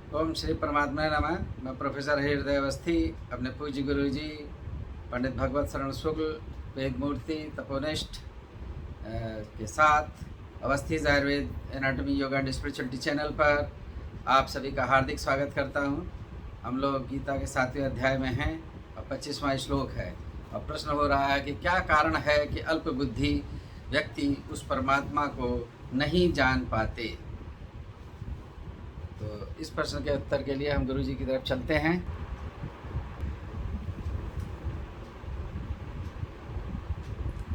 ओम श्री परमात्मा नमः। मैं प्रोफेसर हृदय अवस्थी अपने पूज्य गुरु जी पंडित भगवत शरण शुक्ल वेद मूर्ति तपोनिष्ठ के साथ Awasthi Ayurveda anatomy yoga and spirituality channel पर आप सभी का हार्दिक स्वागत करता हूं। हम लोग गीता के 7वें अध्याय में हैं और 25वां श्लोक है और प्रश्न हो रहा है कि क्या कारण है कि अल्प बुद्धि व्यक्ति उस परमात्मा को नहीं जान पाते। तो इस प्रश्न के उत्तर के लिए हम गुरु जी की तरफ चलते हैं।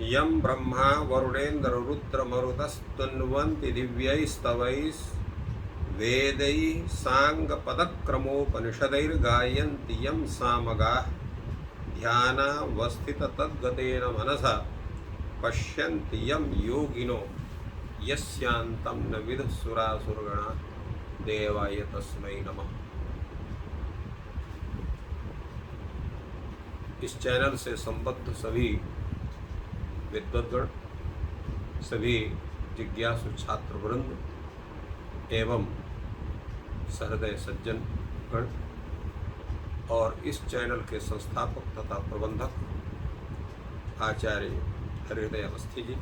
यं ब्रह्मा वरुणेन्द्र रुद्र मरुतस्तुन्वन्ति दिव्यैस्तवैः वेदैः साङ्गपदक्रमोपनिषदैर्गायन्ति यं सामगाः ध्यानावस्थिततद्गतेन मनसा पश्यन्ति यं योगिनो यस्यान्तं न विदुः सुरासुरगणा देवाय तस्मै नमः। इस चैनल से संबद्ध सभी विद्वद्गण, सभी जिज्ञासु छात्र वृंद एवं सहृदय सज्जन गण और इस चैनल के संस्थापक तथा प्रबंधक आचार्य हृदय अवस्थी जी।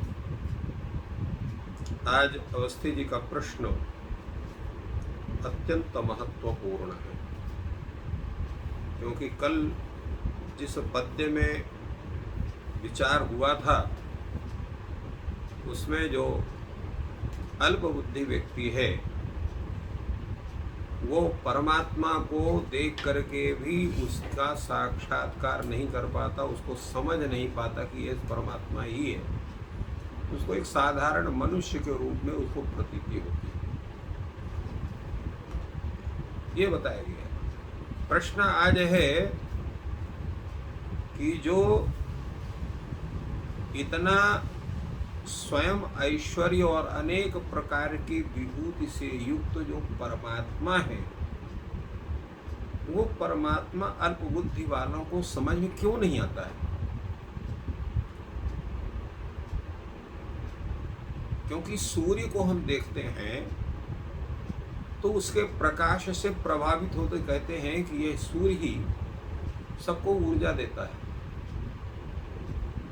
आज अवस्थी जी का प्रश्न अत्यंत महत्वपूर्ण है, क्योंकि कल जिस पद्य में विचार हुआ था उसमें जो अल्प बुद्धि व्यक्ति है वो परमात्मा को देख करके भी उसका साक्षात्कार नहीं कर पाता, उसको समझ नहीं पाता कि ये परमात्मा ही है। उसको एक साधारण मनुष्य के रूप में उसको प्रतीति होती है, ये बताया गया। प्रश्न आज है कि जो इतना स्वयं ऐश्वर्य और अनेक प्रकार की विभूति से युक्त जो परमात्मा है, वो परमात्मा अल्प बुद्धि वालों को समझ में क्यों नहीं आता है? क्योंकि सूर्य को हम देखते हैं तो उसके प्रकाश से प्रभावित होते कहते हैं कि यह सूर्य ही सबको ऊर्जा देता है।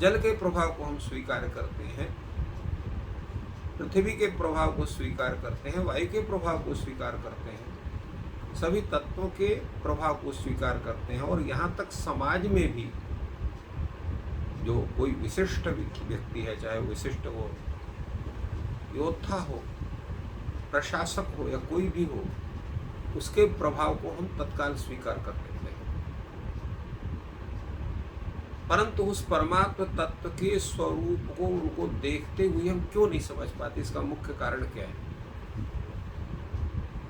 जल के प्रभाव को हम स्वीकार करते हैं, पृथ्वी के प्रभाव को स्वीकार करते हैं, वायु के प्रभाव को स्वीकार करते हैं, सभी तत्वों के प्रभाव को स्वीकार करते हैं। और यहाँ तक समाज में भी जो कोई विशिष्ट व्यक्ति है, चाहे विशिष्ट हो, योद्धा हो, प्रशासक हो या कोई भी हो, उसके प्रभाव को हम तत्काल स्वीकार कर लेते हैं। परंतु उस परमात्म तत्व के स्वरूप को उनको देखते हुए हम क्यों नहीं समझ पाते? इसका मुख्य कारण क्या है?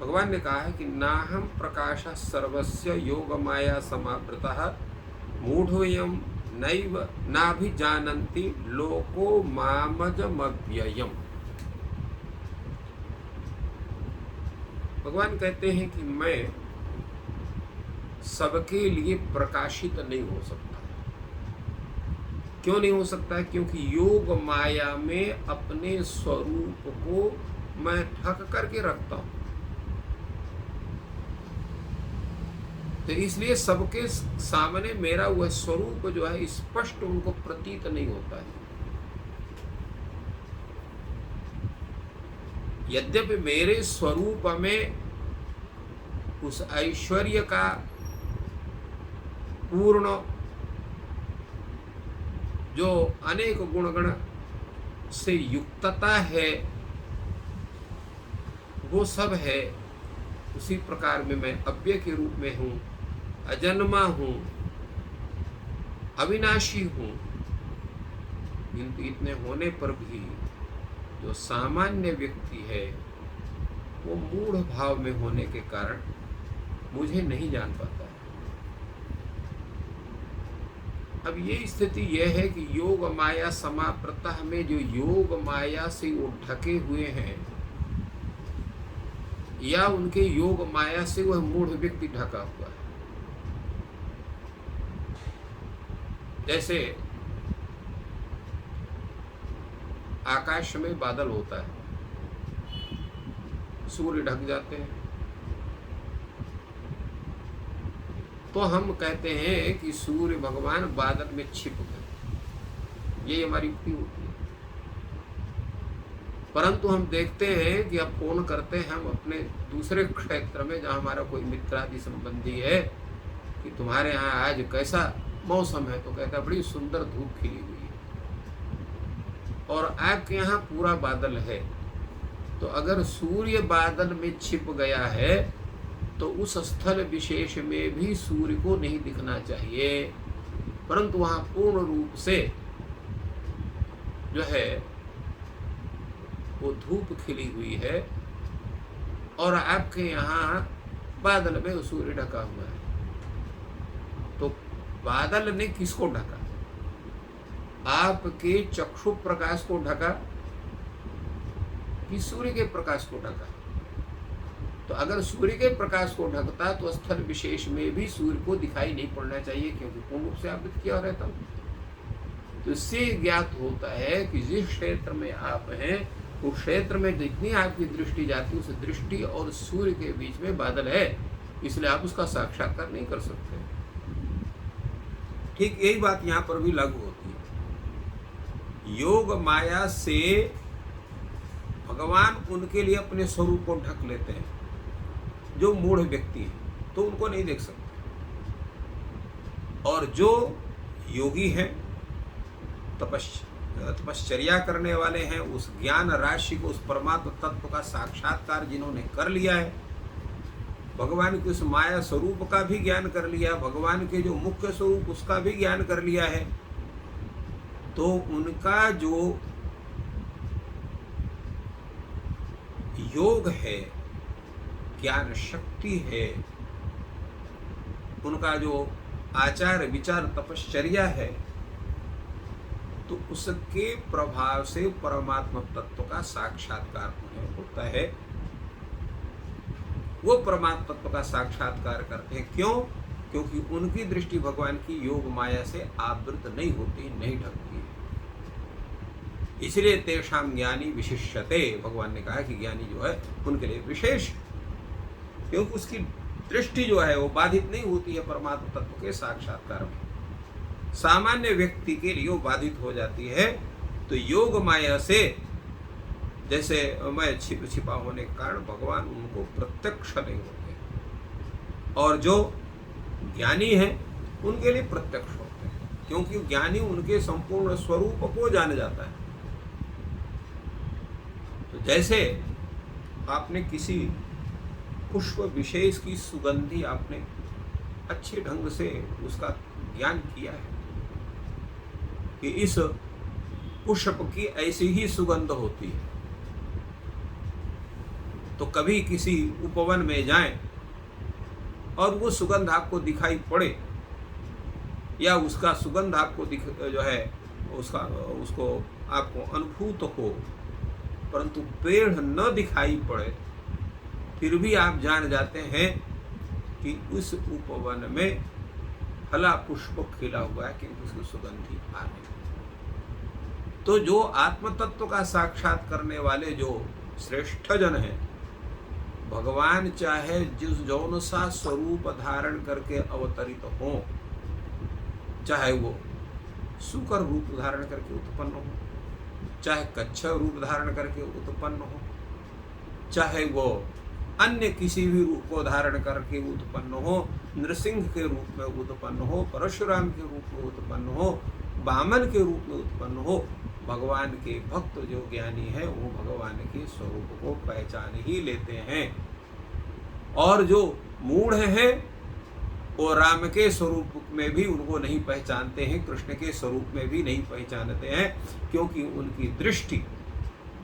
भगवान ने कहा है कि नाहं प्रकाश सर्वस्य योग माया समावृतः मूढ़ोऽयं नैव नाभिजानन्ति लोको मामजमव्ययम्। भगवान कहते हैं कि मैं सबके लिए प्रकाशित नहीं हो सकता। क्यों नहीं हो सकता है? क्योंकि योग माया में अपने स्वरूप को मैं ढक करके रखता हूं, तो इसलिए सबके सामने मेरा वह स्वरूप जो है स्पष्ट उनको प्रतीत नहीं होता है। यद्यपि मेरे स्वरूप में उस ऐश्वर्य का पूर्ण जो अनेक गुणगण से युक्तता है वो सब है, उसी प्रकार में मैं अव्यय के रूप में हूँ, अजन्मा हूँ, अविनाशी हूँ। किंतु इतने होने पर भी जो सामान्य व्यक्ति है वो मूढ़ भाव में होने के कारण मुझे नहीं जान पाता है। अब ये स्थिति यह है कि योग माया समावृतः में जो योग माया से वो ढके हुए हैं या उनके योग माया से वह मूढ़ व्यक्ति ढका हुआ है। जैसे आकाश में बादल होता है, सूर्य ढक जाते हैं, तो हम कहते हैं कि सूर्य भगवान बादल में छिप गए, ये हमारी युक्ति होती है। परंतु हम देखते हैं कि अब फोन करते हैं हम अपने दूसरे क्षेत्र में, जहाँ हमारा कोई मित्रादि संबंधी है, कि तुम्हारे यहाँ आज कैसा मौसम है, तो कहता बड़ी सुंदर धूप खिली हुई है और आपके यहाँ पूरा बादल है। तो अगर सूर्य बादल में छिप गया है तो उस स्थल विशेष में भी सूर्य को नहीं दिखना चाहिए, परंतु वहाँ पूर्ण रूप से जो है वो धूप खिली हुई है और आपके यहाँ बादल में सूर्य ढका हुआ है। तो बादल ने किसको ढका? आपके चक्षु प्रकाश को ढका कि सूर्य के प्रकाश को ढका? तो अगर सूर्य के प्रकाश को ढकता तो स्थल विशेष में भी सूर्य को दिखाई नहीं पड़ना चाहिए, क्योंकि पूर्ण रूप से आवृत किया रहता। तो इससे ज्ञात होता है कि जिस क्षेत्र में आप हैं उस क्षेत्र में जितनी आपकी दृष्टि जाती है उस दृष्टि और सूर्य के बीच में बादल है, इसलिए आप उसका साक्षात्कार नहीं कर सकते। ठीक यही बात यहाँ पर भी लागू होती है। योग माया से भगवान उनके लिए अपने स्वरूप को ढक लेते हैं। जो मूढ़ व्यक्ति है तो उनको नहीं देख सकते, और जो योगी हैं, तपश्चर्या करने वाले हैं, उस ज्ञान राशि को, उस परमात्म तत्व का साक्षात्कार जिन्होंने कर लिया है, भगवान के उस माया स्वरूप का भी ज्ञान कर लिया, भगवान के जो मुख्य स्वरूप उसका भी ज्ञान कर लिया है, तो उनका जो योग है, ज्ञान शक्ति है, उनका जो आचार विचार तपश्चर्या है, तो उसके प्रभाव से परमात्मा तत्व का साक्षात्कार उन्हें होता है। वो परमात्मा तत्व का साक्षात्कार करते हैं। क्यों? क्योंकि उनकी दृष्टि भगवान की योग माया से आवृत नहीं होती, नहीं ढकती है। इसलिए तेषाम ज्ञानी विशिष्यते, भगवान ने कहा कि ज्ञानी जो है उनके लिए विशेष, क्योंकि उसकी दृष्टि जो है वो बाधित नहीं होती है परमात्मा तत्व के साक्षात्कार में। सामान्य व्यक्ति के लिए वो बाधित हो जाती है। तो योग माया से जैसे मैं छिपा होने के कारण भगवान उनको प्रत्यक्ष नहीं होते, और जो ज्ञानी है उनके लिए प्रत्यक्ष होते हैं, क्योंकि ज्ञानी उनके संपूर्ण स्वरूप को जान जाता है। तो जैसे आपने किसी पुष्प विशेष की सुगंधी आपने अच्छे ढंग से उसका ज्ञान किया है कि इस पुष्प की ऐसी ही सुगंध होती है, तो कभी किसी उपवन में जाएं और वो सुगंध आपको दिखाई पड़े या उसका सुगंध आपको जो है उसको आपको अनुभूत हो, परंतु पेड़ न दिखाई पड़े, फिर भी आप जान जाते हैं कि उस उपवन में फला पुष्प खिला हुआ है, क्योंकि उसकी सुगंध ही आ रही। तो जो आत्म तत्व का साक्षात करने वाले जो श्रेष्ठ जन हैं, भगवान चाहे जिस जौन सा स्वरूप धारण करके अवतरित हो, चाहे वो शुकर रूप धारण करके उत्पन्न हो, चाहे कच्छप रूप धारण करके उत्पन्न हो, चाहे वो अन्य किसी भी रूप को धारण करके उत्पन्न हो, नृसिंह के रूप में उत्पन्न हो, परशुराम के रूप में उत्पन्न हो, वामन के रूप में उत्पन्न हो, भगवान के भक्त जो ज्ञानी है वो भगवान के स्वरूप को पहचान ही लेते हैं। और जो मूढ़ हैं वो राम के स्वरूप में भी उनको नहीं पहचानते हैं, कृष्ण के स्वरूप में भी नहीं पहचानते हैं, क्योंकि उनकी दृष्टि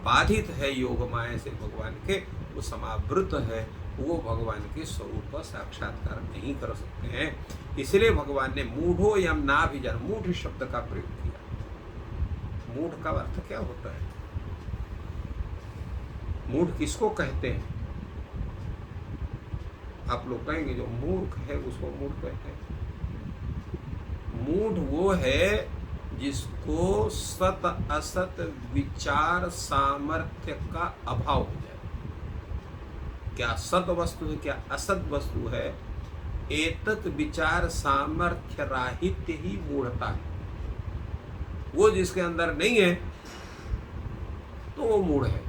बाधित है योग माया से भगवान के, वो समावृत है, वो भगवान के स्वरूप का साक्षात्कार नहीं कर सकते हैं। इसलिए भगवान ने मूढ़ो यम ना भी जान, मूढ़ शब्द का प्रयोग किया। मूढ़ का अर्थ क्या होता है? मूढ़ किसको कहते हैं? आप लोग कहेंगे जो मूर्ख है उसको मूढ़ कहते हैं। मूढ़ वो है जिसको सत असत विचार सामर्थ्य का अभाव हो जाए। क्या सत वस्तु है, क्या असत वस्तु है, एतत् विचार सामर्थ्य राहित्य ही मूढ़ता है। वो जिसके अंदर नहीं है तो वो मूढ़ है।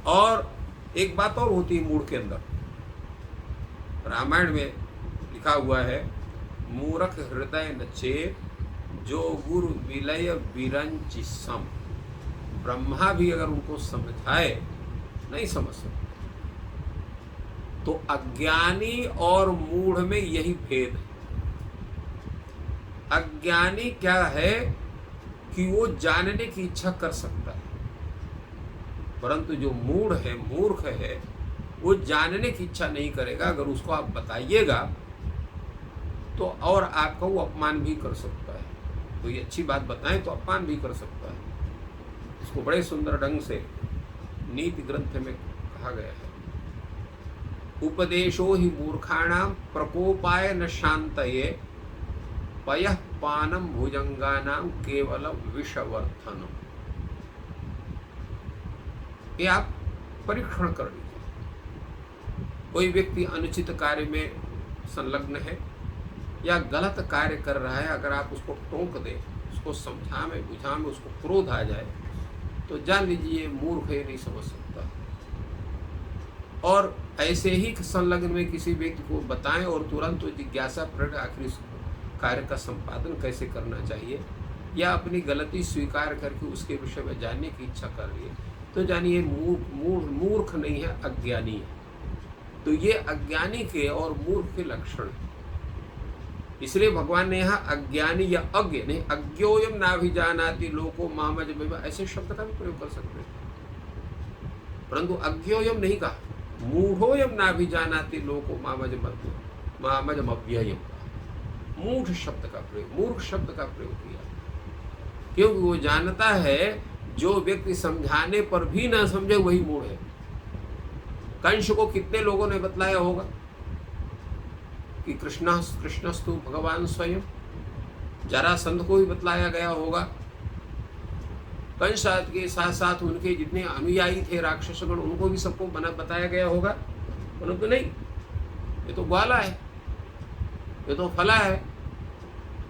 और एक बात और होती है मूढ़ के अंदर, रामायण में लिखा हुआ है, मूर्ख हृदय न चेत जो गुरु विलय विरंचि सम। ब्रह्मा भी अगर उनको समझाए नहीं समझ सकते। तो अज्ञानी और मूढ़ में यही भेद है। अज्ञानी क्या है कि वो जानने की इच्छा कर सकता है, परंतु जो मूढ़ है, मूर्ख है, वो जानने की इच्छा नहीं करेगा। अगर उसको आप बताइएगा तो और आपका वो अपमान भी कर सकता है। तो ये अच्छी बात बताएं तो अपमान भी कर सकता है। इसको बड़े सुंदर ढंग से नीति ग्रंथ में कहा गया है, उपदेशो ही मूर्खाणाम प्रकोपाय न शांतये पयः पानम भुजंगानाम केवलम विषवर्धनम। ये आप परीक्षण कर लीजिए। कोई व्यक्ति अनुचित कार्य में संलग्न है या गलत कार्य कर रहा है, अगर आप उसको टोक दें, उसको समझा में बुझा में उसको क्रोध आ जाए, तो जान लीजिए मूर्ख है, नहीं समझ सकता। और ऐसे ही संलग्न में किसी व्यक्ति को बताएं और तुरंत तो जिज्ञासा प्रकट आखिर इस कार्य का संपादन कैसे करना चाहिए, या अपनी गलती स्वीकार करके उसके विषय में जानने की इच्छा कर रही है, तो जानिए मूर्ख नहीं है, अज्ञानी है। तो ये अज्ञानी के और मूर्ख के लक्षण है। इसलिए भगवान ने यहाँ अज्ञानी या अज्ञ नहीं, अज्ञोयम नाभिजानाति लोको मामज में ऐसे शब्द का भी प्रयोग कर सकते हैं, परंतु अज्ञोयम नहीं कहा। मूढ़ोयम नाभिजानाति लोको मामजम अव्ययम, मूढ़ शब्द का प्रयोग, मूर्ख शब्द का प्रयोग किया, क्योंकि वो जानता है जो व्यक्ति समझाने पर भी ना समझे वही मूढ़ है। कंस को कितने लोगों ने बतलाया होगा कि कृष्णस्तु भगवान स्वयं। जरासंध को भी बतलाया गया होगा। कंस के साथ साथ उनके जितने अनुयायी थे राक्षसगण, उनको भी सबको बताया गया होगा। परंतु नहीं, ये तो ग्वाला है, ये तो फला है।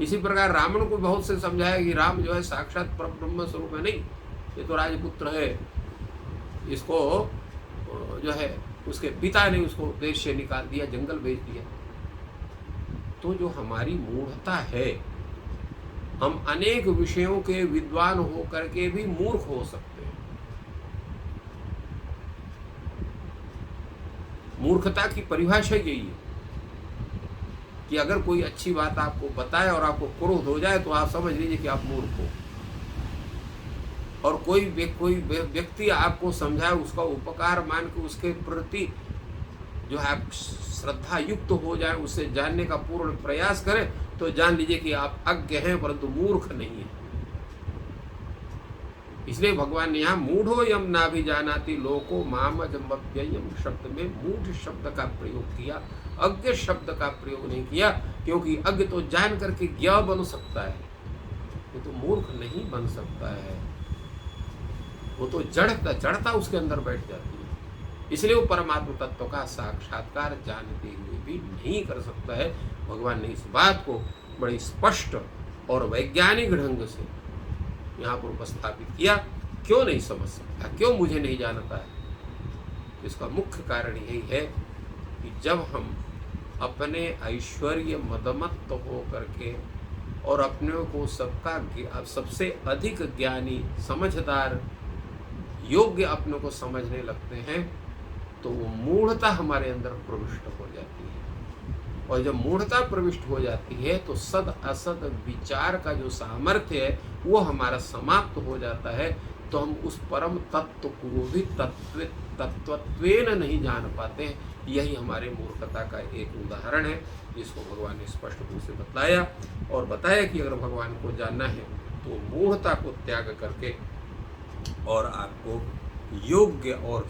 इसी प्रकार रावण को बहुत से समझाया कि राम जो है साक्षात परब्रह्म स्वरूप है, नहीं, ये तो राजपुत्र है, इसको जो है उसके पिता ने उसको देश से निकाल दिया, जंगल भेज दिया। तो जो हमारी मूढ़ता है, हम अनेक विषयों के विद्वान हो करके भी मूर्ख हो सकते हैं। मूर्खता की परिभाषा यही है कि अगर कोई अच्छी बात आपको बताए और आपको क्रोध हो जाए तो आप समझ लीजिए कि आप मूर्ख हो। और कोई व्यक्ति आपको समझाए, उसका उपकार मान के उसके प्रति जो है आप श्रद्धा युक्त हो जाए, उससे जानने का पूर्ण प्रयास करें, तो जान लीजिए कि आप अज्ञ हैं परंतु मूर्ख नहीं है। इसलिए भगवान ने यहाँ मूढ़ो यम नाभिजानाति लोको मामजमव्ययम शब्द में मूढ़ शब्द का प्रयोग किया, अज्ञ शब्द का प्रयोग नहीं किया, क्योंकि अज्ञ तो जान करके ज्ञ बन सकता है, वो तो मूर्ख नहीं बन सकता है। वो तो जड़ता उसके अंदर बैठ जाती है। इसलिए वो परमात्मा तत्व का साक्षात्कार जानते हुए भी नहीं कर सकता है। भगवान ने इस बात को बड़ी स्पष्ट और वैज्ञानिक ढंग से यहाँ पर उपस्थापित किया। क्यों नहीं समझ सकता, क्यों मुझे नहीं जानता है? इसका मुख्य कारण यही है कि जब हम अपने ऐश्वर्य मदमत्त हो करके और अपने को सबसे अधिक ज्ञानी, समझदार, योग्य अपने को समझने लगते हैं, तो वो मूढ़ता हमारे अंदर प्रविष्ट हो जाती है। और जब मूढ़ता प्रविष्ट हो जाती है तो सद असद विचार का जो सामर्थ्य है वो हमारा समाप्त हो जाता है। तो हम उस परम तत्व को भी तत्वत्वेन नहीं जान पाते हैं। यही हमारे मूर्खता का एक उदाहरण है, जिसको भगवान ने स्पष्ट रूप से बतलाया और बताया कि अगर भगवान को जानना है तो मूढ़ता को त्याग करके और आपको योग्य और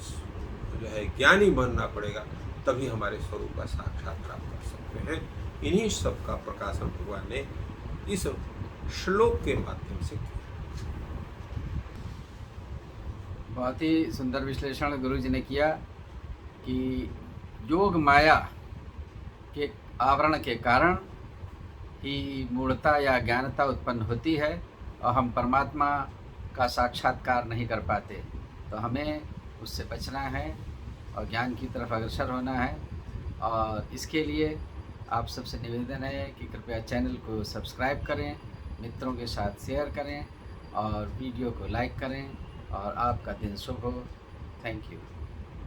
जो है ज्ञानी बनना पड़ेगा, तभी हमारे स्वरूप का साक्षात्कार कर सकते हैं। इन्हीं सब का प्रकाशन भगवान ने इस श्लोक के माध्यम से किया। बहुत ही सुंदर विश्लेषण गुरु जी ने किया कि योग माया के आवरण के कारण ही मूढ़ता या ज्ञानता उत्पन्न होती है और हम परमात्मा का साक्षात्कार नहीं कर पाते। तो हमें उससे बचना है और ज्ञान की तरफ अग्रसर होना है। और इसके लिए आप सबसे निवेदन है कि कृपया चैनल को सब्सक्राइब करें, मित्रों के साथ शेयर करें और वीडियो को लाइक करें और आपका दिन शुभ हो। Thank you.